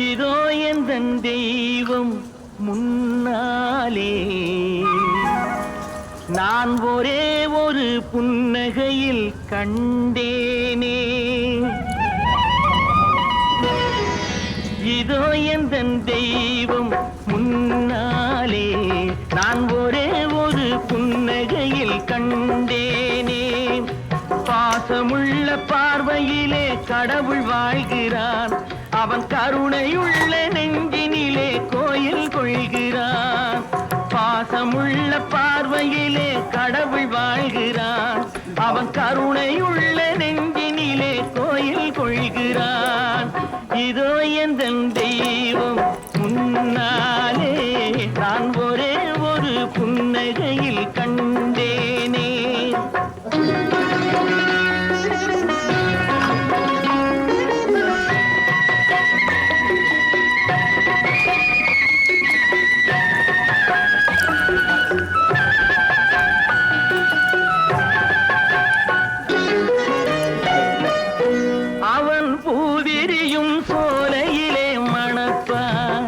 இதோ எந்தன் தெய்வம் முன்னாலே நான் ஒரே ஒரு புன்னகையில் கண்டேனே. இதோ எந்தன் தெய்வம் முன்னாலே நான் ஒரே ஒரு புன்னகையில் கண்டேனே. பாசமுள்ள பார்வையிலே கடவுள் வாழ்கிறான், அவன் கருணையுள்ள நெஞ்சினிலே கோயில் கொள்கிறான். பாசமுள்ள பார்வையிலே கடவுள் வாழ்கிறான், அவன் கருணையுள்ள நெஞ்சினிலே கோயில் கொள்கிறான். இதோ எந்தன் தெய்வம் முன்னாலே நான் ஒரே ஒரு புன்னகையில் கண்டேனே. அவன் பூவிரியும் சோலையிலே மணப்பான்,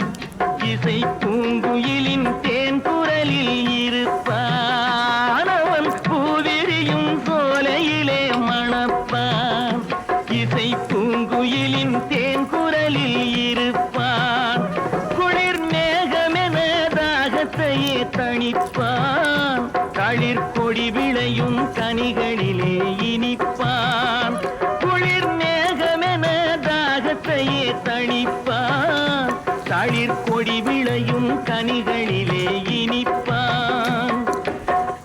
இசை பூங்குயிலின் தேன் குரலில் இருப்பான். அவன் பூவிரியும் சோலையிலே மணப்பான், இசை பூங்குயிலின் தேன் குரலில் இருப்பான். குளிர் மேகமென தாகத்தையே தணிப்பான், தளிர் கொடி விளையும் கனிகளிலே இனிப்பான். குளிர் மேகமென தாகத்தையே தணிப்பான், தளிர் கொடி விளையும் கனிகளிலே இனிப்பான்.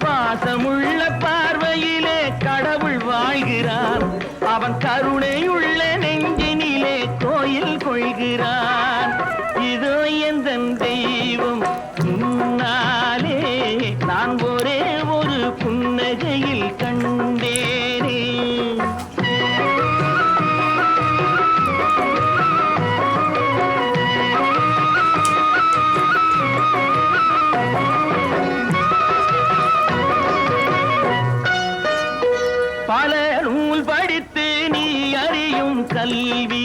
பாசமுள்ள பார்வையிலே கடவுள் வாழ்கிறான், அவன் கருணையுள்ள நெஞ்சினிலே கோயில் கொள்கிறான். இதோ எந்தன் தெய்வம் முன்னாலே நான் ஒரே ஒரு புன்னகையில் கண்டேனே. பல நூல் படித்து நீ அறியும் கல்வி